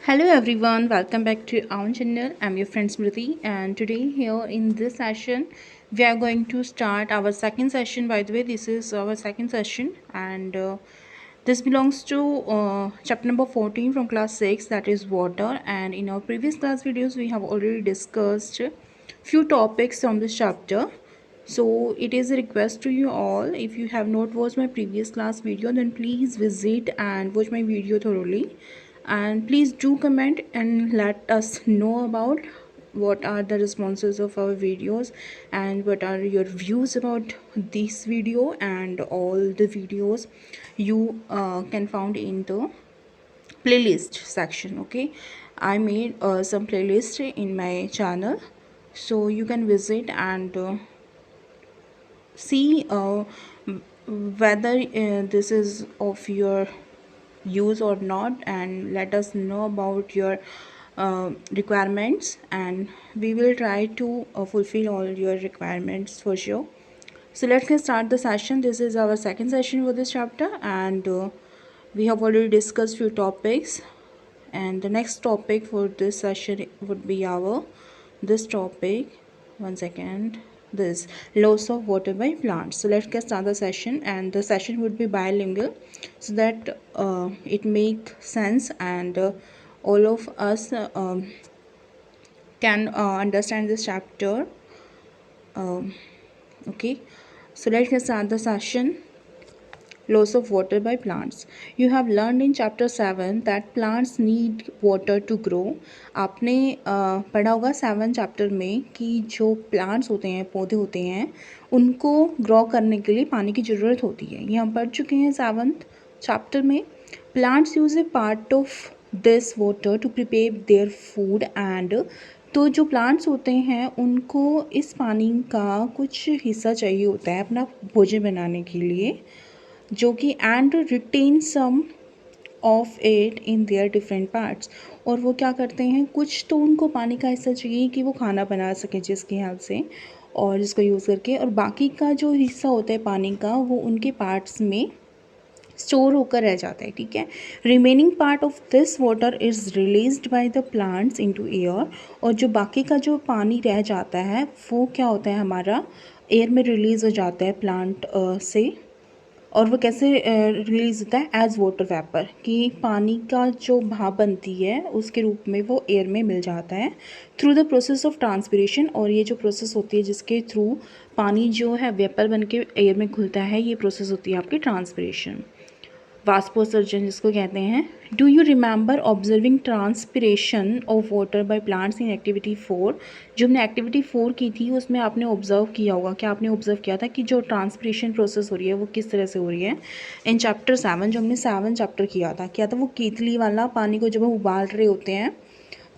Hello everyone, welcome back to our channel. I'm your friend Smriti, and today here in this session we are going to start our second session. By the way, this is our second session, and this belongs to chapter number 14 from class 6, that is water. And in our previous class videos we have already discussed few topics from this chapter. So it is a request to you all, if you have not watched my previous class video, then please visit and watch my video thoroughly, and please do comment and let us know about what are the responses of our videos and what are your views about this video and all the videos you can find in the playlist section. Okay, I made some playlist in my channel, so you can visit and see whether this is of your use or not, and let us know about your requirements, and we will try to fulfill all your requirements for sure. So let's get start the session. This is our second session for this chapter, and we have already discussed few topics, and the next topic for this session would be our this topic. One second. This loss of water by plants. So let's get start the session, and the session would be bilingual so that it make sense, and all of us can understand this chapter. Okay, so let's get start the session. Loss of water by plants. You have learned in chapter 7 that plants need water to grow. आपने पढ़ा होगा 7 chapter में कि जो plants होते हैं, पौधे होते हैं, उनको ग्रो करने के लिए पानी की ज़रूरत होती है। ये हम पढ़ चुके हैं 7th चैप्टर में। Plants use a part of this water to prepare their food and, तो जो प्लांट्स होते हैं उनको इस पानी का कुछ हिस्सा चाहिए होता है अपना भोजन बनाने के लिए, जो कि and retain some of it in their different parts. और वो क्या करते हैं, कुछ तो उनको पानी का हिस्सा चाहिए कि वो खाना बना सकें जिसकी हेल्प से और जिसको यूज़ करके, और बाकी का जो हिस्सा होता है पानी का वो उनके पार्ट्स में स्टोर होकर रह जाता है। ठीक है, remaining part of this water is released by the plants into air, और जो बाकी का जो पानी रह जाता है वो क्या होता है, हमारा एयर में रिलीज़ हो जाता है प्लांट से। और वो कैसे रिलीज़ होता है, एज वाटर वेपर, कि पानी का जो भाप बनती है उसके रूप में वो एयर में मिल जाता है through the process of transpiration. और ये जो प्रोसेस होती है जिसके थ्रू पानी जो है वेपर बन के एयर में घुलता है, ये प्रोसेस होती है आपकी ट्रांसपिरेशन, वास्पोसर्जन जिसको कहते हैं। Do you remember observing transpiration of water by plants in activity 4? जो हमने एक्टिविटी 4 की थी उसमें आपने ऑब्जर्व किया होगा, क्या आपने ऑब्जर्व किया था कि जो ट्रांसपिरेशन प्रोसेस हो रही है वो किस तरह से हो रही है। इन चैप्टर 7, जो हमने 7 चैप्टर किया था वो केतली वाला, पानी को जब हम उबाल रहे होते हैं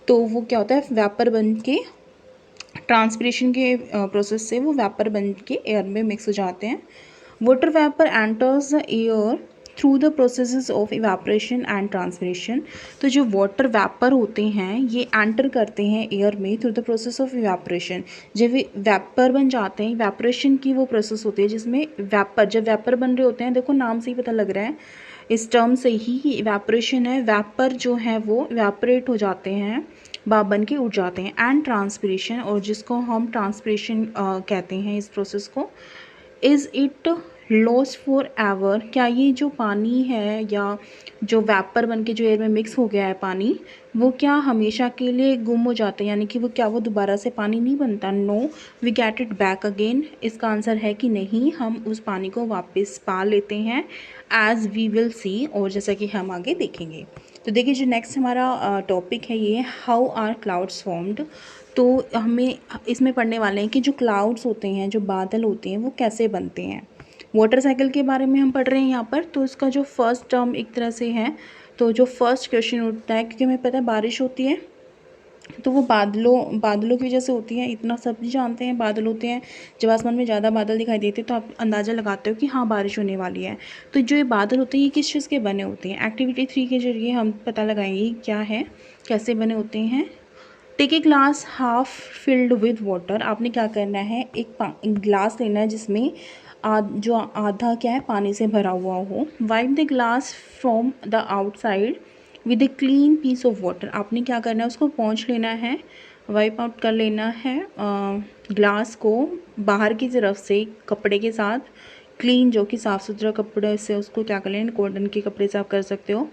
तो वो क्या होता है, वेपर बन के ट्रांसपिरेशन के प्रोसेस से वो वेपर बन के एयर में मिक्स हो जाते हैं। Water vapour enters the air through the process of evaporation and transpiration. तो जो वाटर वेपर होते हैं ये एंटर करते हैं एयर में through the process of evaporation. जब वेपर बन जाते हैं, इवेपरेशन की वो प्रोसेस होती है जिसमें वेपर, जब वेपर बन रहे होते हैं, देखो नाम से ही पता लग रहा है, इस टर्म से ही इवेपरेशन है, वेपर जो है वो इवेपरेट हो जाते हैं, भाप बन के उड़ जाते हैं। एंड ट्रांसपिरेशन, और जिसको हम ट्रांसपिरेशन कहते हैं इस प्रोसेस को, is it lost for ever, क्या ये जो पानी है या जो वेपर बन के जो एयर में मिक्स हो गया है पानी, वो क्या हमेशा के लिए गुम हो जाता है, यानी कि वो क्या वो दोबारा से पानी नहीं बनता? No, we get it back again. इसका आंसर है कि नहीं, हम उस पानी को वापस पा लेते हैं, एज वी विल सी, और जैसा कि हम आगे देखेंगे। तो देखिए जो नेक्स्ट हमारा टॉपिक है ये हाउ आर क्लाउड्स फॉर्म्ड। तो हमें इसमें पढ़ने वाले हैं कि जो क्लाउड्स होते हैं, जो बादल होते हैं, वो कैसे बनते हैं। वाटर साइकिल के बारे में हम पढ़ रहे हैं यहाँ पर। तो इसका जो फर्स्ट टर्म एक तरह से है, तो जो फर्स्ट क्वेश्चन उठता है, क्योंकि हमें पता है बारिश होती है तो वो बादलों की वजह से होती है, इतना सब भी जानते हैं। बादल होते हैं, जब आसमान में ज़्यादा बादल दिखाई देते हैं तो आप अंदाज़ा लगाते हो कि हाँ बारिश होने वाली है। तो जो ये बादल होते हैं ये किस चीज़ के बने होते हैं, एक्टिविटी 3 के जरिए हम पता लगाएंगे क्या है, कैसे बने होते हैं। Take a glass half filled with water, आपने क्या करना है, एक ग्लास लेना है जिसमें जो आधा क्या है पानी से भरा हुआ हो। Wipe the glass from the outside with a clean piece of water. आपने क्या करना है, उसको पोंछ लेना है, वाइप आउट कर लेना है ग्लास को बाहर की तरफ से कपड़े के साथ, क्लीन जो कि साफ़ सुथरा कपड़े से उसको क्या कर लेना, कॉटन के कपड़े से आप कर सकते हो।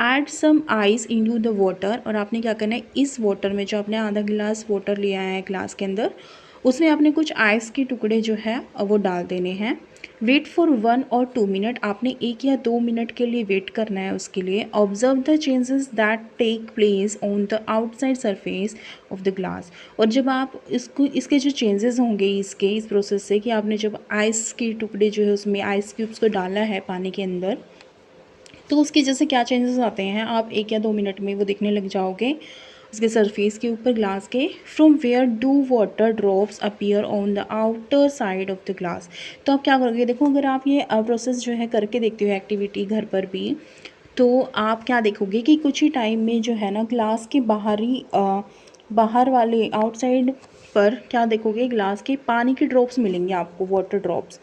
Add some ice into the water, और आपने क्या करना है, इस वाटर में जो आपने आधा गिलास वाटर लिया है ग्लास के अंदर, उसमें आपने कुछ आइस के टुकड़े जो है वो डाल देने हैं। वेट फॉर 1 और 2 मिनट, आपने 1 या 2 मिनट के लिए वेट करना है उसके लिए। Observe the changes that take place on the outside surface of the glass, और जब आप इसको इसके जो चेंजेस होंगे इस प्रोसेस से, कि आपने जब आइस के टुकड़े जो है उसमें आइस क्यूब्स को डाला है पानी के अंदर, तो उसकी जैसे क्या चेंजेस आते हैं आप 1 या 2 मिनट में वो देखने लग जाओगे उसके सरफेस के ऊपर ग्लास के। From where do water drops appear on the outer side of the glass. तो आप क्या करोगे, देखो अगर आप ये प्रोसेस जो है करके देखते हो एक्टिविटी घर पर भी, तो आप क्या देखोगे कि कुछ ही टाइम में जो है ना ग्लास के बाहर वाले आउटसाइड पर क्या देखोगे, ग्लास के पानी के ड्रॉप्स मिलेंगे आपको, वाटर ड्रॉप्स।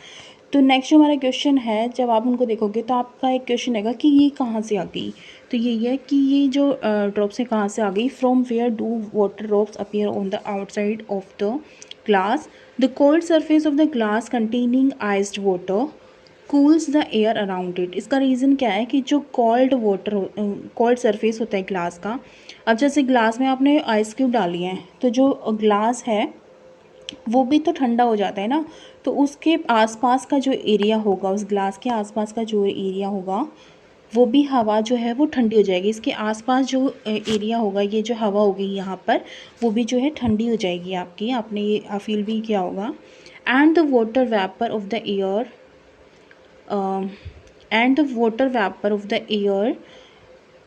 तो नेक्स्ट जो हमारा क्वेश्चन है, जब आप उनको देखोगे तो आपका एक क्वेश्चन है कि ये कहाँ से आ गई। तो यही है कि ये जो ड्रॉप्स है कहाँ से आ गई। From where do water drops appear on the outside of the glass, the cold surface of the glass containing iced water cools the air around it. इसका रीज़न क्या है कि जो कोल्ड सरफेस होता है ग्लास का, अब जैसे ग्लास में आपने आइस क्यूब डाली हैं, तो जो ग्लास है वो भी तो ठंडा हो जाता है ना, तो उसके आसपास का जो एरिया होगा, उस ग्लास के आसपास का जो एरिया होगा, वो भी हवा जो है वो ठंडी हो जाएगी। इसके आसपास जो एरिया होगा, ये जो हवा होगी यहाँ पर, वो भी जो है ठंडी हो जाएगी आपकी। आपने ये फील भी किया होगा। And the water vapour of the air and the water vapor of the air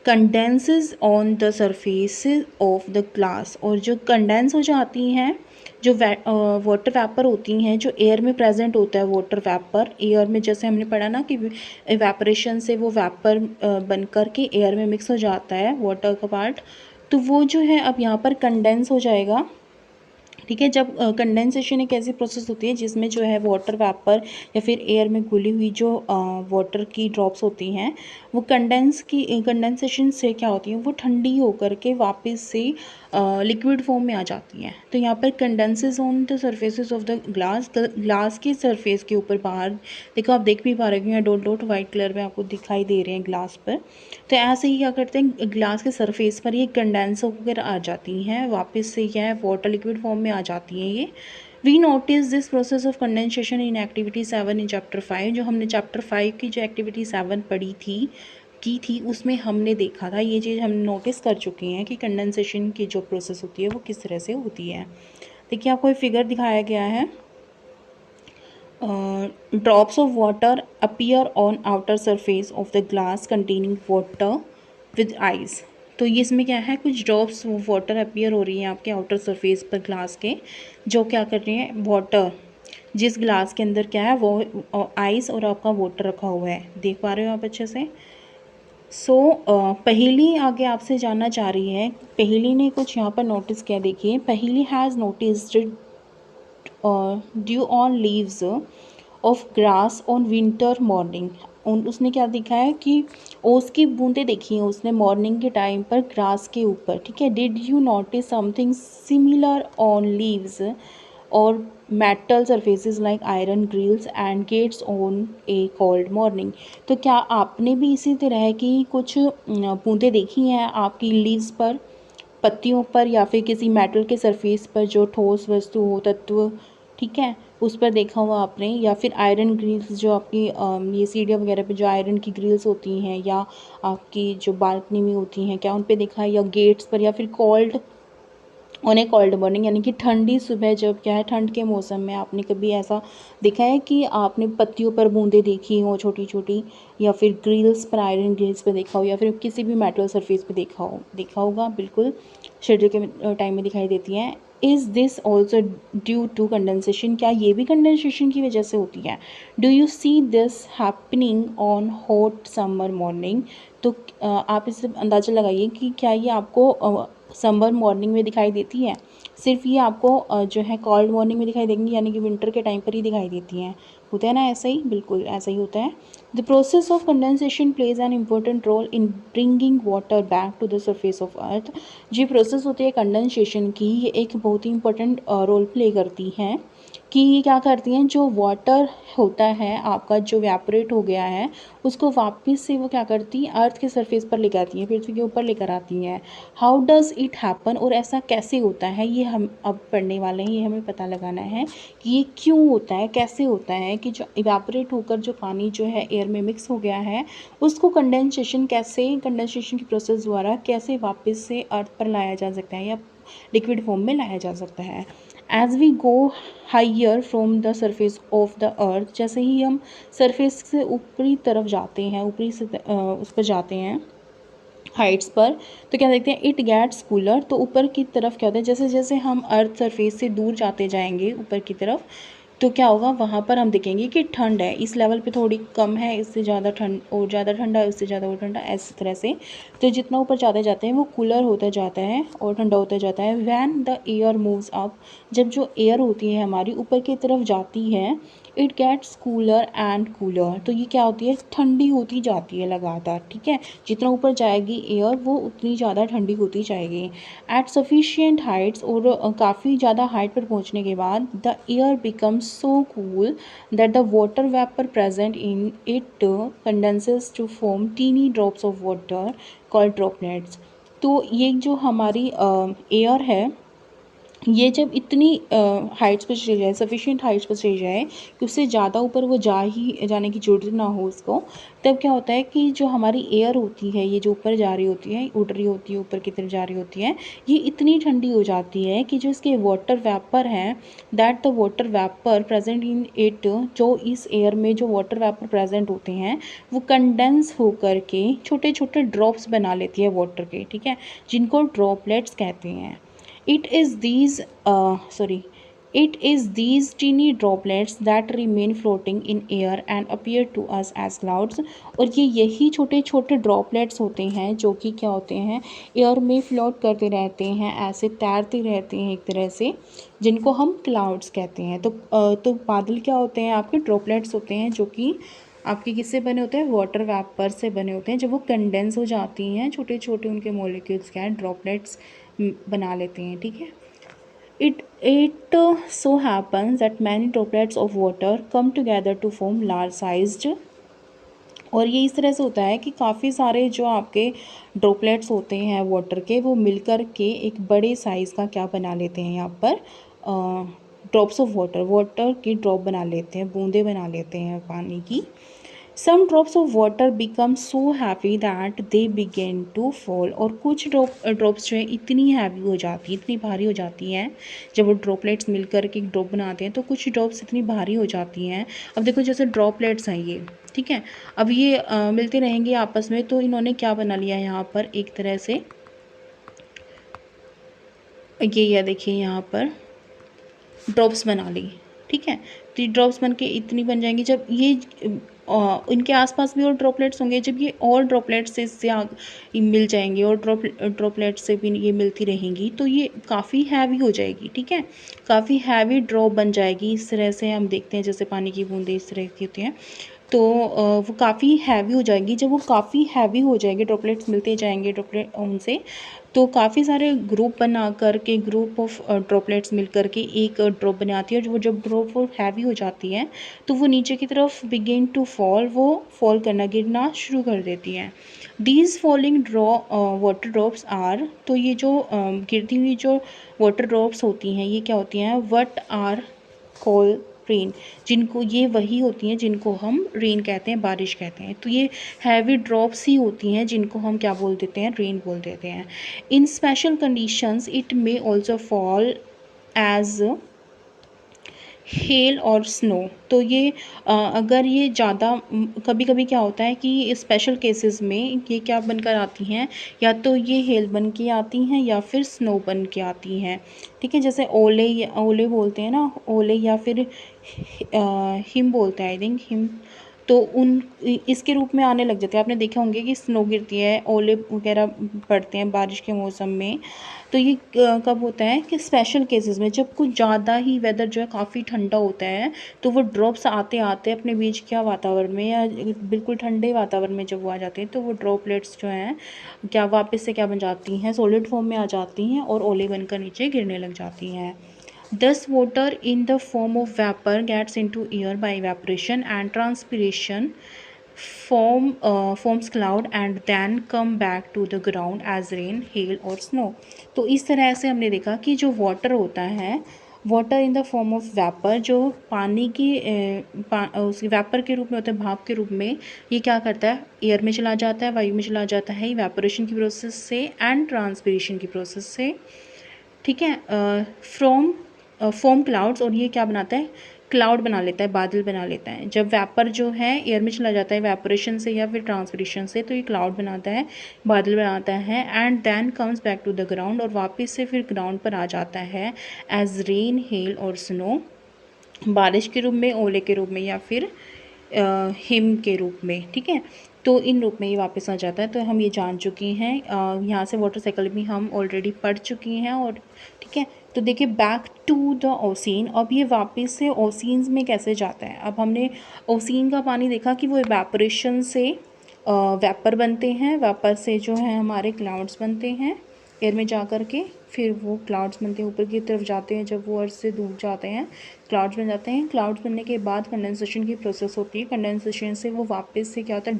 condenses on the surfaces of the glass। और जो कंडेंस हो जाती हैं, जो वाटर वेपर होती हैं, जो एयर में प्रेजेंट होता है वाटर वेपर, एयर में जैसे हमने पढ़ा ना कि इवेपोरेशन से वो वेपर बन कर के एयर में मिक्स हो जाता है वाटर का पार्ट, तो वो जो है अब यहाँ पर कंडेंस हो जाएगा। ठीक है, जब कंडेंसेशन एक ऐसी प्रोसेस होती है जिसमें जो है वाटर वेपर या फिर एयर में घुली हुई जो वाटर की ड्रॉप्स होती हैं, वो कंडेंसेशन से क्या होती हैं, वो ठंडी होकर के वापस से लिक्विड फॉर्म में आ जाती हैं। तो यहाँ पर condenses on the surfaces of the glass के सरफेस के ऊपर बाहर देखो, आप देख भी पा रहे हो यहाँ डॉट डॉट वाइट कलर में आपको दिखाई दे रहे हैं ग्लास पर। तो ऐसे ही क्या करते हैं, ग्लास के सरफेस पर ये कंडेंस होकर आ जाती हैं, वापस से क्या है वाटर लिक्विड फॉर्म में आ जाती हैं ये। We notice this process of condensation in activity 7 in chapter 5। जो हमने चैप्टर 5 की जो एक्टिविटी 7 पढ़ी थी उसमें हमने देखा था, ये चीज़ हम नोटिस कर चुके हैं कि कंडेंसेशन की जो प्रोसेस होती है वो किस तरह से होती है। देखिए आपको एक फिगर दिखाया गया है, drops of water appear on outer surface of the glass containing water with ice। तो ये इसमें क्या है, कुछ ड्रॉप्स वाटर अपीयर हो रही हैं आपके आउटर सरफेस पर ग्लास के, जो क्या कर रही हैं, वाटर जिस ग्लास के अंदर क्या है वो आइस और आपका वाटर रखा हुआ है, देख पा रहे हो आप अच्छे से। पहेली आगे आपसे जानना चाह रही है। पहेली ने कुछ यहाँ पर नोटिस किया, देखिए पहेली has noticed due on leaves of grass on winter morning. उसने क्या देखा है कि ओस की बूंदें देखी हैं उसने मॉर्निंग के टाइम पर ग्रास के ऊपर। ठीक है, did you notice something similar on leaves or metal surfaces like iron grills and gates on a cold morning. तो क्या आपने भी इसी तरह की कुछ बूंदें देखी हैं आपकी लीव्स पर, पत्तियों पर, या फिर किसी मेटल के सरफेस पर जो ठोस वस्तु हो, तत्व, ठीक है, उस पर देखा हुआ आपने, या फिर आयरन ग्रिल्स जो आपकी ये सीढ़ियाँ वगैरह पे जो आयरन की ग्रिल्स होती हैं, या आपकी जो बालकनी में होती हैं, क्या उन पे देखा है, या गेट्स पर, या फिर ऑन ए कोल्ड मॉर्निंग, यानी कि ठंडी सुबह जब क्या है ठंड के मौसम में आपने कभी ऐसा देखा है कि आपने पत्तियों पर बूंदें देखी हो छोटी छोटी, या फिर ग्रिल्स पर, आयरन ग्रिल्स पर देखा हो, या फिर किसी भी मेटल सरफेस पे देखा होगा, बिल्कुल शेड्यूल के टाइम में दिखाई देती हैं। Is this also due to condensation, क्या ये भी कंडेंसेशन की वजह से होती है। Do you see this happening on hot summer morning. तो आप इससे अंदाज़ा लगाइए कि क्या ये आपको समर मॉर्निंग में दिखाई देती है, सिर्फ ये आपको जो है कोल्ड मॉर्निंग में दिखाई देंगी, यानी कि विंटर के टाइम पर ही दिखाई देती हैं। होता है ना ऐसा ही, बिल्कुल ऐसा ही होता है। The process of condensation plays an important role in bringing water back to the surface of earth. जी प्रोसेस होती है कंडेंसेशन की, ये एक बहुत ही इंपॉर्टेंट रोल प्ले करती हैं कि ये क्या करती हैं, जो वाटर होता है आपका जो वेपोरेट हो गया है उसको वापस से वो क्या करती हैं, अर्थ के सरफेस पर लेकर आती हैं, पृथ्वी के ऊपर लेकर आती हैं। हाउ डज़ इट हैपन, और ऐसा कैसे होता है ये हम अब पढ़ने वाले हैं, ये हमें पता लगाना है कि ये क्यों होता है, कैसे होता है कि जो इवेपोरेट होकर जो पानी जो है एयर में मिक्स हो गया है उसको कंडेंसेशन कंडेंसेशन की प्रोसेस द्वारा कैसे वापस से अर्थ पर लाया जा सकता है या लिक्विड फॉर्म में लाया जा सकता है। As we go higher from the surface of the earth, जैसे ही हम सरफेस से ऊपरी तरफ जाते हैं, ऊपरी से उस पर जाते हैं हाइट्स पर, तो क्या देखते हैं, इट गेट्स कूलर। तो ऊपर की तरफ क्या होता है, जैसे जैसे हम अर्थ सरफेस से दूर जाते जाएंगे ऊपर की तरफ, तो क्या होगा, वहाँ पर हम देखेंगे कि ठंड है, इस लेवल पे थोड़ी कम है, इससे ज़्यादा ठंड और ज़्यादा ठंडा है, उससे ज़्यादा और ठंडा, इस तरह से। तो जितना ऊपर जाते जाते हैं वो कूलर होता जाता है और ठंडा होता जाता है। When the air moves up, जब जो एयर होती है हमारी ऊपर की तरफ जाती है, it gets cooler and cooler. तो ये क्या होती है, ठंडी होती जाती है लगातार, ठीक है। जितना ऊपर जाएगी एयर वो उतनी ज़्यादा ठंडी होती जाएगी। एट सफिशिएंट हाइट्स, और काफ़ी ज़्यादा हाइट पर पहुंचने के बाद the air becomes so cool that the water vapour present in it condenses to form tiny drops of water called droplets. तो ये जो हमारी एयर है, ये जब इतनी हाइट्स पर चली जाए, सफिशिएंट हाइट्स पर चली जाए कि उससे ज़्यादा ऊपर वो जाने की ज़रूरत ना हो उसको, तब क्या होता है कि जो हमारी एयर होती है, ये जो ऊपर जा रही होती है, उड़ रही होती है, ऊपर की तरफ जा रही होती है, ये इतनी ठंडी हो जाती है कि जो इसके वाटर वेपर हैं, that the water vapour present in it, जो इस एयर में जो वाटर वेपर प्रेजेंट होते हैं वो कंडेंस होकर के छोटे छोटे ड्रॉप्स बना लेती है वाटर के, ठीक है, जिनको ड्रॉपलेट्स कहते हैं। It is these sorry it is these teeny droplets that remain floating in air and appear to us as clouds। और ये यही छोटे छोटे ड्रॉपलेट्स होते हैं जो कि क्या होते हैं, एयर में फ्लोट करते रहते हैं, ऐसे तैरते रहते हैं एक तरह से, जिनको हम क्लाउड्स कहते हैं। तो बादल क्या होते हैं, आपके ड्रॉपलेट्स होते हैं जो कि आपके किससे बने होते हैं, वाटर वेपर से बने होते हैं। जब वो कंडेंस हो जाती हैं, छोटे छोटे उनके मॉलिक्यूल्स क्या हैं, ड्रॉपलेट्स बना लेते हैं, ठीक है। It so happens that many droplets of water come together to form large sized. और ये इस तरह से होता है कि काफ़ी सारे जो आपके ड्रॉपलेट्स होते हैं वाटर के, वो मिलकर के एक बड़े साइज़ का क्या बना लेते हैं, यहाँ पर ड्रॉप्स ऑफ वाटर की ड्रॉप बना लेते हैं, बूंदे बना लेते हैं पानी की। Some drops of water become so heavy that they begin to fall। और कुछ ड्रॉप्स जो है इतनी हैवी हो जाती हैं, इतनी भारी हो जाती हैं, जब वो ड्रॉपलेट्स मिलकर के एक ड्रॉप बनाते हैं तो कुछ ड्रॉप्स इतनी भारी हो जाती हैं। अब देखो जैसे ड्रॉपलेट्स हैं ये, ठीक है, अब ये मिलते रहेंगे आपस में, तो इन्होंने क्या बना लिया यहाँ पर एक तरह से, ये देखिए यहाँ पर ड्रॉप्स बना ली, ठीक है। तो ये ड्रॉप्स बन के इतनी बन जाएंगी, जब ये इनके आसपास भी और ड्रॉपलेट्स होंगे, जब ये और ड्रॉपलेट्स से इससे मिल जाएंगे और ड्रॉपलेट्स से भी ये मिलती रहेंगी, तो ये काफ़ी हैवी हो जाएगी, ठीक है, काफ़ी हैवी ड्रॉप बन जाएगी। इस तरह से हम देखते हैं जैसे पानी की बूंदें इस तरह की होती हैं, तो वो काफ़ी हैवी हो जाएगी। जब वो काफ़ी हैवी हो जाएंगे, ड्रॉपलेट्स मिलते जाएंगे ड्रॉपलेट उनसे, तो काफ़ी सारे ग्रुप बना कर के, ग्रुप ऑफ ड्रॉपलेट्स मिल कर के एक ड्रॉप बनाती है। और वो जब ड्रॉप हैवी हो जाती है तो वो नीचे की तरफ बिगिन टू फॉल, वो फॉल करना, गिरना शुरू कर देती हैं। These falling water drops are, तो ये जो गिरती हुई जो वाटर ड्रॉप्स होती हैं ये क्या होती हैं, वट आर कॉल रेन, जिनको ये वही होती हैं जिनको हम रेन कहते हैं, बारिश कहते हैं। तो ये हैवी ड्रॉप्स ही होती हैं जिनको हम क्या बोल देते हैं, रेन बोल देते हैं। In special conditions it may also fall as hail और स्नो। तो ये अगर ये ज़्यादा कभी कभी क्या होता है कि स्पेशल केसेस में ये क्या बनकर आती हैं, या तो ये हेल बन के आती हैं या फिर स्नो बन के आती हैं, ठीक है। जैसे ओले बोलते हैं ना, ओले, या फिर हिम बोलते हैं, आई थिंक हिम, तो उन इसके रूप में आने लग जाते हैं। आपने देखे होंगे कि स्नो गिरती है, ओले वगैरह पड़ते हैं बारिश के मौसम में। तो ये कब होता है कि स्पेशल केसेस में, जब कुछ ज़्यादा ही वेदर जो है काफ़ी ठंडा होता है, तो वो ड्रॉप्स आते आते अपने बीच क्या वातावरण में या बिल्कुल ठंडे वातावरण में जब वो आ जाते हैं, तो वो ड्रॉपलेट्स जो हैं क्या वापस से क्या बन जाती हैं, सॉलिड फॉर्म में आ जाती हैं और ओले बनकर नीचे गिरने लग जाती हैं। Thus, water in the form of vapor gets into air by evaporation and transpiration, forms cloud and then come back to the ground as rain, hail और snow। तो इस तरह से हमने देखा कि जो वाटर होता है, water in the form of vapour, जो पानी की उस वेपर के रूप में होता है, भाप के रूप में, ये क्या करता है, एयर में चला जाता है, वायु में चला जाता है इवेपोरेशन की प्रोसेस से एंड ट्रांसपिरेशन की प्रोसेस से। ठीक है, फ्रॉम फॉर्म क्लाउड्स, और ये क्या बनाता है, क्लाउड बना लेता है, बादल बना लेता है। जब वेपर जो है एयर में चला जाता है वेपोरेशन से या फिर ट्रांसपिरेशन से, तो ये क्लाउड बनाता है, बादल बनाता है, and then comes back to the ground, और वापस से फिर ग्राउंड पर आ जाता है एज रेन, हेल और स्नो, बारिश के रूप में, ओले के रूप में या फिर हिम के रूप में। ठीक है, तो इन रूप में ये वापस आ जाता है। तो हम ये जान चुके हैं, यहाँ से वाटर साइकिल भी हम ऑलरेडी पढ़ चुके हैं। और ठीक है, तो देखिए बैक टू द ओशियन, अब ये वापस से ओशियंस में कैसे जाता है। अब हमने ओशियन का पानी देखा कि वो इवेपोरेशन से वेपर बनते हैं, वेपर से जो है हमारे क्लाउड्स बनते हैं एयर में जा कर के, फिर वो क्लाउड्स बनते हैं, ऊपर की तरफ जाते हैं, जब वो अर्थ से दूर जाते हैं क्लाउड्स बन जाते हैं। क्लाउड्स बनने के बाद कंडेंसेशन की प्रोसेस होती है, कंडेंसेशन से वो वापस से क्या होता है,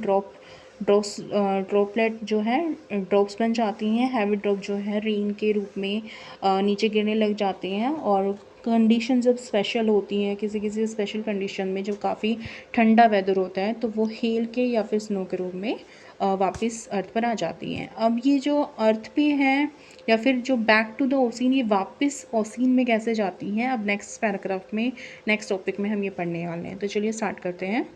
ड्रॉपलेट जो है ड्रॉप्स बन जाती हैं, हैवी ड्रॉप जो है रेन के रूप में नीचे गिरने लग जाते हैं। और कंडीशन जब स्पेशल होती हैं, किसी किसी स्पेशल कंडीशन में जब काफ़ी ठंडा वेदर होता है, तो वो हेल के या फिर स्नो के रूप में वापस अर्थ पर आ जाती हैं। अब ये जो अर्थ पे है या फिर जो बैक टू द ओशियन, ये वापस ओशियन में कैसे जाती हैं, अब नेक्स्ट पैराग्राफ में, नेक्स्ट टॉपिक में हम ये पढ़ने वाले हैं। तो चलिए स्टार्ट करते हैं।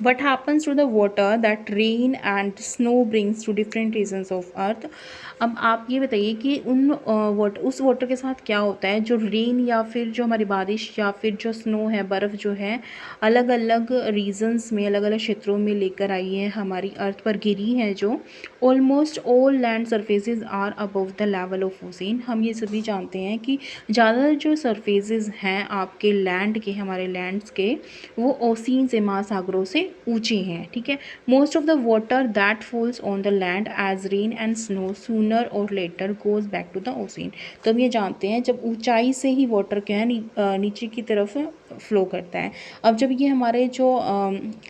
What happens to the water that rain and snow brings to different regions of earth। अब आप ये बताइए कि उस वाटर के साथ क्या होता है जो रेन या फिर जो हमारी बारिश या फिर जो स्नो है, बर्फ़ जो है, अलग अलग रीजन्स में, अलग अलग क्षेत्रों में लेकर आई है, हमारी अर्थ पर गिरी है। जो almost all land surfaces are above the level of ocean. हम ये सभी जानते हैं कि ज़्यादा जो सरफेसेस हैं आपके लैंड के, हमारे लैंड्स के, वो ओशियन से, महासागरों से ऊंचे हैं। ठीक है, most of the water that falls on the land as rain and snow sooner or later goes back to the ocean. तो हम ये जानते हैं जब ऊंचाई से ही वाटर क्या है नीचे की तरफ फ्लो करता है। अब जब ये हमारे जो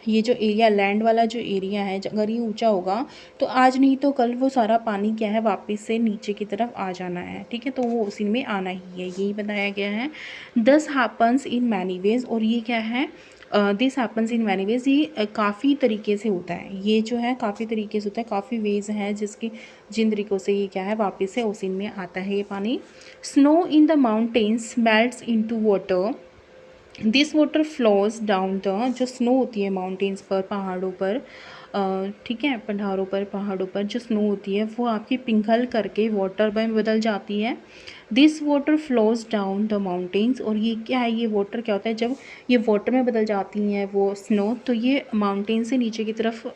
ये जो एरिया, लैंड वाला जो एरिया है, अगर ये ऊंचा होगा तो आज नहीं तो कल वो सारा पानी क्या है वापस से नीचे की तरफ आ जाना है। ठीक है, तो वो उसी में आना ही है, यही बताया गया है। This happens in many ways, और ये क्या है, this happens in many ways, ये काफ़ी तरीके से होता है। ये जो है काफ़ी तरीके से होता है, काफ़ी वेज हैं जिन तरीक़ों से ये क्या है वापस से ओशियन में आता है ये पानी। Snow in the mountains melts into water, this water flows down the, जो स्नो होती है माउंटेन्स पर, पहाड़ों पर, ठीक है, पहाड़ों पर जो स्नो होती है वो आपकी पिघल करके वाटर में बदल जाती है। This water flows down the mountains, और ये क्या है, ये वाटर क्या होता है, जब ये वाटर में बदल जाती हैं वो स्नो, तो ये माउंटेन से नीचे की तरफ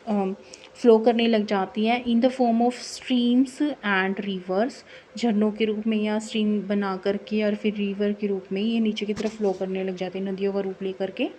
फ्लो करने लग जाती है in the form of streams and reverse, झरनों के रूप में या स्ट्रीम बना करके, और फिर रिवर के रूप में ये नीचे की तरफ फ्लो करने लग जाती है, नदियों का रूप ले करके।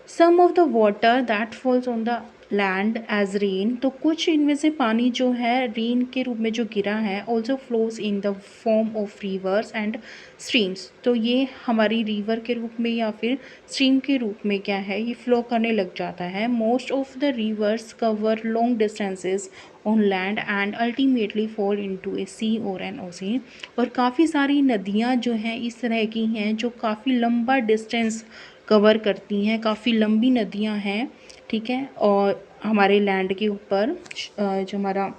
Some of the water that falls on the land as rain, तो कुछ इनमें से पानी जो है रेन के रूप में जो गिरा है, also flows in the form of reverse and streams, तो ये हमारी रिवर के रूप में या फिर स्ट्रीम के रूप में क्या है, ये फ्लो करने लग जाता है। Most of the rivers cover long distances on land and ultimately fall into a sea or an ocean, और काफ़ी सारी नदियाँ जो हैं इस तरह की हैं जो काफ़ी लंबा डिस्टेंस कवर करती हैं, काफ़ी लंबी नदियाँ हैं। ठीक है, और हमारे लैंड के ऊपर जो हमारा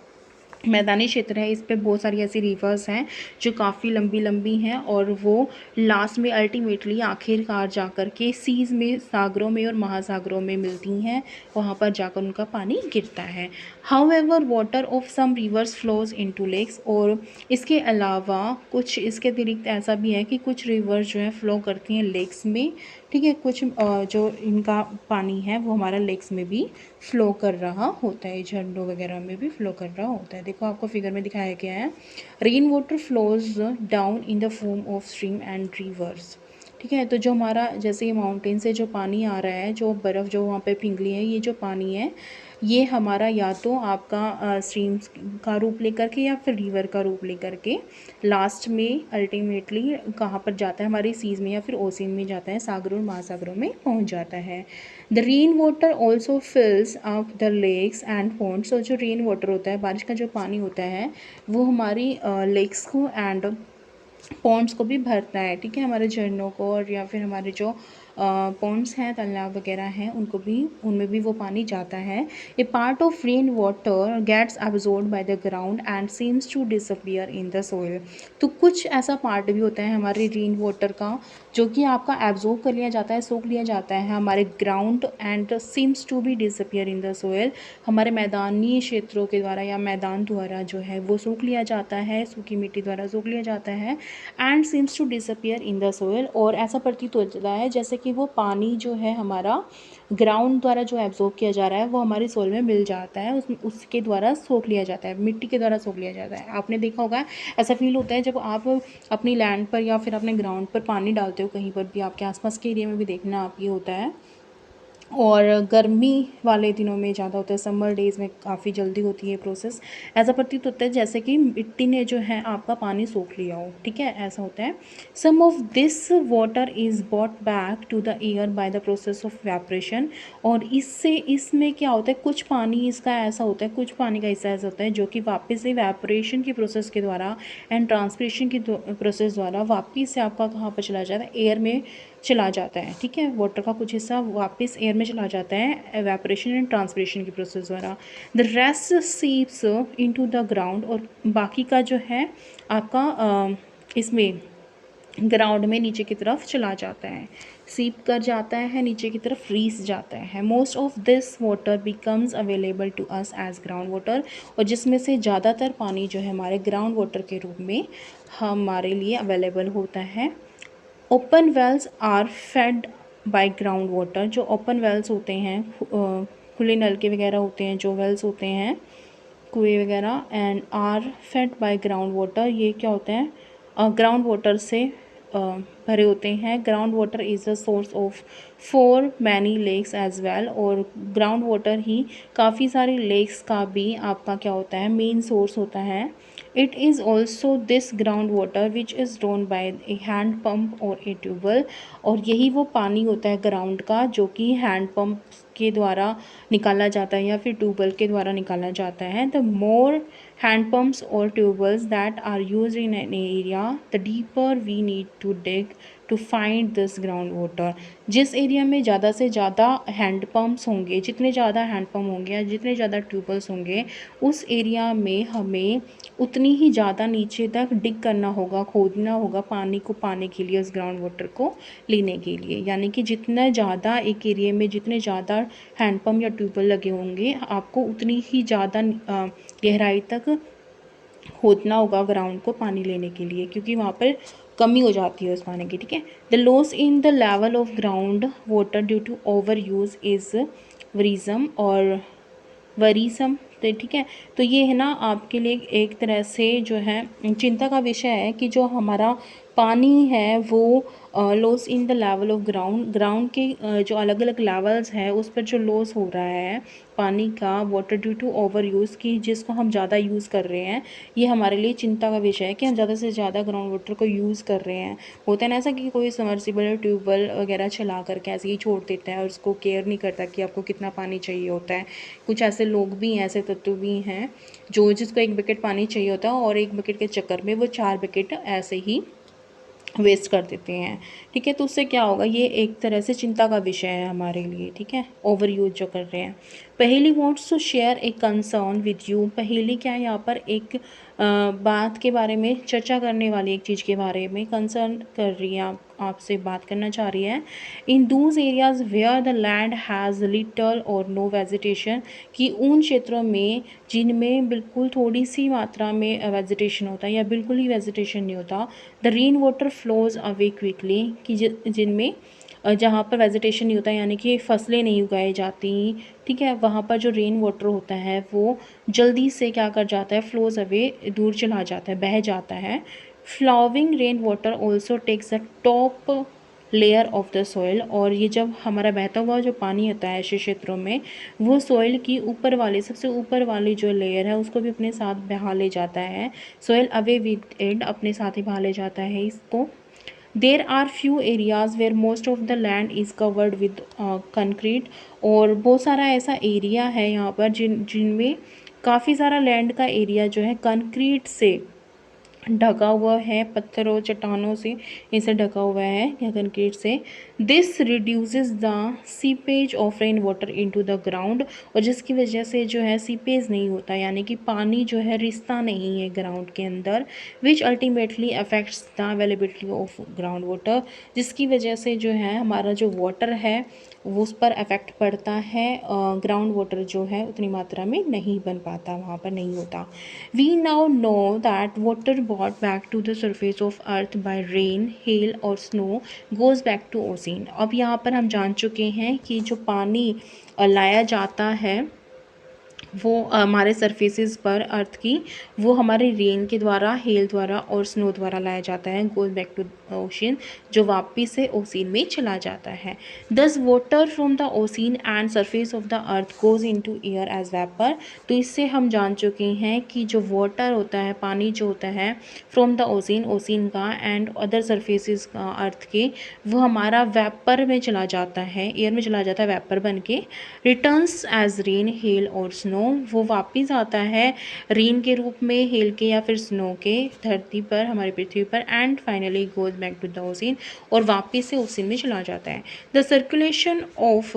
मैदानी क्षेत्र है, इस पे बहुत सारी ऐसी रिवर्स हैं जो काफ़ी लंबी लंबी हैं, और वो लास्ट में अल्टीमेटली आखिरकार जाकर के सीज़ में, सागरों में और महासागरों में मिलती हैं, वहाँ पर जाकर उनका पानी गिरता है। However water of some rivers flows into lakes, और इसके अलावा कुछ इसके अतिरिक्त ऐसा भी है कि कुछ रिवर्स जो है फ़्लो करती हैं लेक्स में। ठीक है। कुछ जो इनका पानी है वो हमारा लेक्स में भी फ़्लो कर रहा होता है, झरनों वगैरह में भी फ़्लो कर रहा होता है। देखो आपको फिगर में दिखाया गया है, rain water flows down in the form of stream and reverse. ठीक है, तो जो हमारा जैसे ये माउंटेन से जो पानी आ रहा है, जो बर्फ़ जो वहाँ पे पिघली है, ये जो पानी है ये हमारा या तो आपका स्ट्रीम्स का रूप लेकर के या फिर रिवर का रूप लेकर के लास्ट में अल्टीमेटली कहाँ पर जाता है, हमारी सीज में या फिर ओशियन में जाता है, सागरों और महासागरों में पहुँच जाता है। The rain water also fills up the lakes and ponds. और जो रेन वाटर होता है, बारिश का जो पानी होता है, वो हमारी लेक्स को एंड पॉन्ड्स को भी भरता है। ठीक है, हमारे झरनों को और या फिर हमारे जो पॉन्ड्स हैं, तालाब वगैरह हैं, उनको भी, उनमें भी वो पानी जाता है। A part of rain water gets absorbed by the ground and seems to disappear in the soil. तो कुछ ऐसा पार्ट भी होता है हमारे रेन वाटर का जो कि आपका एब्जॉर्ब कर लिया जाता है, सोख लिया जाता है हमारे ground and seems to be disappear in the soil. हमारे मैदानी क्षेत्रों के द्वारा या मैदान द्वारा जो है वो सोख लिया जाता है, सूखी मिट्टी द्वारा सोख लिया जाता है and seems to disappear in the soil. और ऐसा प्रतीत होता है जैसे कि वो पानी जो है हमारा ग्राउंड द्वारा जो एब्जॉर्ब किया जा रहा है वो हमारी सोइल में मिल जाता है, उसके द्वारा सोख लिया जाता है, मिट्टी के द्वारा सोख लिया जाता है। आपने देखा होगा, ऐसा फील होता है जब आप अपनी लैंड पर या फिर अपने ग्राउंड पर पानी डालते हो, कहीं पर भी आपके आसपास के एरिया में भी देखना आप ये होता है। और गर्मी वाले दिनों में ज़्यादा होता है, समर डेज़ में काफ़ी जल्दी होती है प्रोसेस। ऐसा प्रतीत होता है जैसे कि मिट्टी ने जो है आपका पानी सोख लिया हो। ठीक है, ऐसा होता है। Some of this water is brought back to the air by the process of evaporation. और इसमें क्या होता है, कुछ पानी इसका ऐसा होता है, कुछ पानी का हिस्सा ऐसा होता है जो कि वापस से वेपरेशन की प्रोसेस के द्वारा एंड ट्रांसपिरेशन की प्रोसेस द्वारा वापस से आपका कहाँ पर चला जाता है, एयर में चला जाता है। ठीक है, वाटर का कुछ हिस्सा वापस एयर में चला जाता है एवेपोरेशन एंड ट्रांसपिरेशन की प्रोसेस द्वारा। The rest seeps into the ground. और बाकी का जो है आपका इसमें ग्राउंड में नीचे की तरफ चला जाता है, सीप कर जाता है नीचे की तरफ, रीस जाता है। Most of this water becomes available to us as ground water. और जिसमें से ज़्यादातर पानी जो है हमारे ग्राउंड वाटर के रूप में हमारे लिए अवेलेबल होता है। Open wells are fed by ground water. जो ओपन वेल्स होते हैं, खुले नलके वगैरह होते हैं, जो वेल्स होते हैं, कुएँ वगैरह, and are fed by ground water, ये क्या होते हैं, ग्राउंड वाटर से भरे होते हैं। Ground water is the source of for many lakes as well. और ग्राउंड वाटर ही काफ़ी सारे लेक्स का भी आपका क्या होता है, मेन सोर्स होता है। It is also this ground water which is drawn by A hand pump और ए ट्यूबवेल। और यही वो पानी होता है ग्राउंड का जो कि हैंड पम्प के द्वारा निकाला जाता है या फिर ट्यूबवेल के द्वारा निकाला जाता है। द मोर हैंड पम्प्स और tubewells that are use in an area, the deeper we need to dig to find this ground water. जिस एरिया में ज़्यादा से ज़्यादा हैंड पम्प्स होंगे, जितने ज़्यादा हैंड पम्प होंगे या जितने ज़्यादा ट्यूबवेल्स होंगे, उस एरिया में हमें उतनी ही ज़्यादा नीचे तक डिग करना होगा, खोदना होगा पानी को पाने के लिए, उस ग्राउंड वाटर को लेने के लिए। यानी कि जितना ज़्यादा एक एरिया में जितने ज़्यादा हैंडपम्प या ट्यूबवेल लगे होंगे, आपको उतनी ही ज़्यादा गहराई तक खोदना होगा ग्राउंड को पानी लेने के लिए, क्योंकि वहाँ पर कमी हो जाती है उस पानी की। ठीक है, the loss in the level of ground water due to over use is worrisome or worrisome. तो ठीक है, तो ये है ना आपके लिए एक तरह से जो है चिंता का विषय है कि जो हमारा पानी है वो loss in the level of ground के जो अलग अलग लेवल्स हैं उस पर जो लॉस हो रहा है पानी का, water due to over use की, जिसको हम ज़्यादा यूज़ कर रहे हैं, ये हमारे लिए चिंता का विषय है कि हम ज़्यादा से ज़्यादा ग्राउंड वाटर को यूज़ कर रहे हैं। होता है ना ऐसा कि कोई समर्सिबल ट्यूबवेल वगैरह चला करके ऐसे ही छोड़ देता है और उसको केयर नहीं करता कि आपको कितना पानी चाहिए होता है। कुछ ऐसे लोग भी हैं, ऐसे तत्व भी हैं जो जिसको एक बकेट पानी चाहिए होता है और एक बकेट के चक्कर में वो 4 बकेट ऐसे ही वेस्ट कर देते हैं। ठीक है, तो उससे क्या होगा, ये एक तरह से चिंता का विषय है हमारे लिए। ठीक है, ओवर यूज जो कर रहे हैं। Paheli wants to share a concern with you. Paheli क्या है, यहाँ पर एक बात के बारे में चर्चा करने वाली, एक चीज़ के बारे में कंसर्न कर रही है, आपसे बात करना चाह रही है। In those areas where the land has little or no vegetation, कि उन क्षेत्रों में जिनमें बिल्कुल थोड़ी सी मात्रा में वेजिटेशन होता है या बिल्कुल ही वेजिटेशन नहीं होता, the rain water flows away quickly, कि जिनमें जहाँ पर वेजिटेशन नहीं होता यानी कि फसलें नहीं उगाई जाती, ठीक है, वहाँ पर जो रेन वाटर होता है वो जल्दी से क्या कर जाता है, फ्लोज अवे, दूर चला जाता है, बह जाता है। Flowing rain water also takes the top layer of the soil, और ये जब हमारा बहता हुआ जो पानी होता है ऐसे क्षेत्रों में, वो सॉइल की ऊपर वाली, सबसे ऊपर वाली जो लेयर है उसको भी अपने साथ बहा ले जाता है। सॉइल अवे विद इट, अपने साथ ही बहा ले जाता है इसको। There are few areas where most of the land is covered with concrete, और बहुत सारा ऐसा एरिया है यहाँ पर जिनमें काफ़ी सारा लैंड का एरिया जो है कंक्रीट से ढका हुआ है, पत्थरों चट्टानों से इसे ढका हुआ है या कंक्रीट से। This reduces the seepage of rain water into the ground, और जिसकी वजह से जो है सीपेज नहीं होता, यानी कि पानी जो है रिसता नहीं है ग्राउंड के अंदर, which ultimately affects the availability of ground water, जिसकी वजह से जो है हमारा जो वाटर है वो उस पर अफेक्ट पड़ता है, ग्राउंड वाटर जो है उतनी मात्रा में नहीं बन पाता, वहाँ पर नहीं होता। We now know that water brought back to the surface of earth by rain, hail और snow goes back to ocean। अब यहाँ पर हम जान चुके हैं कि जो पानी लाया जाता है वो हमारे सरफेसेस पर अर्थ की, वो हमारे रेन के द्वारा, हेल द्वारा और स्नो द्वारा लाया जाता है, गोज बैक टू ओशन, जो वापस से ओशन में चला जाता है। Thus water from the ocean and surface of the earth goes into air as vapour. तो इससे हम जान चुके हैं कि जो वाटर होता है, पानी जो होता है फ्रॉम द ओशन, ओशन का, एंड अदर सरफेसेस का अर्थ के, वो हमारा वेपर में चला जाता है, एयर में चला जाता है वेपर बन के। रिटर्न्स एज रेन, हेल और स्नो, वो वापस आता है रेन के रूप में, हेल के या फिर स्नो के, धरती पर, हमारी पृथ्वी पर, and finally goes back to the ocean, और वापस से ओशन में चला जाता है। The circulation of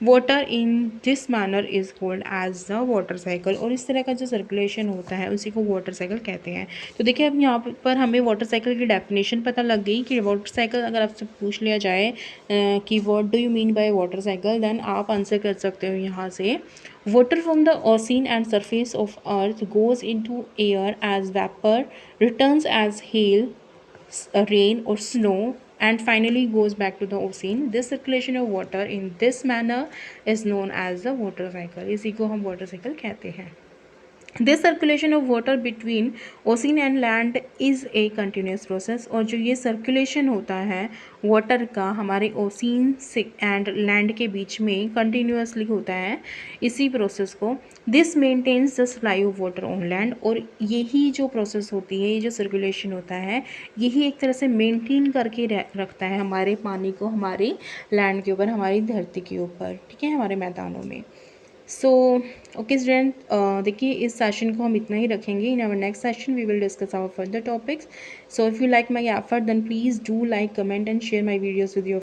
water in this manner is called as the water cycle, और इस तरह का जो सर्कुलेशन होता है उसी को वाटर साइकिल कहते हैं। तो देखिए अब यहाँ पर हमें वाटर साइकिल की डेफिनेशन पता लग गई कि वाटर साइकिल अगर आपसे पूछ लिया जाए कि what do you mean by water cycle, then आप आंसर कर सकते हो यहाँ से, water from the ocean and surface of earth goes into air as vapour, returns as hail, rain or snow, and finally goes back to the ocean. This circulation of water in this manner is known as the water cycle। इसी को हम water cycle कहते हैं। This circulation of water between ocean and land is a continuous process, और जो ये circulation होता है वाटर का हमारे ओशन से एंड लैंड के बीच में कंटिन्यूसली होता है, इसी प्रोसेस को this maintains the supply of water on land, और यही जो प्रोसेस होती है, ये जो सर्कुलेशन होता है, यही एक तरह से मेंटेन करके रखता है हमारे पानी को, हमारे लैंड के ऊपर, हमारी धरती के ऊपर, ठीक है, हमारे मैदानों में। सो ओके स्टूडेंट, देखिए इस सेशन को हम इतना ही रखेंगे। In our next session we will discuss our further topics. So if you like my effort then please do like, comment and share my videos with your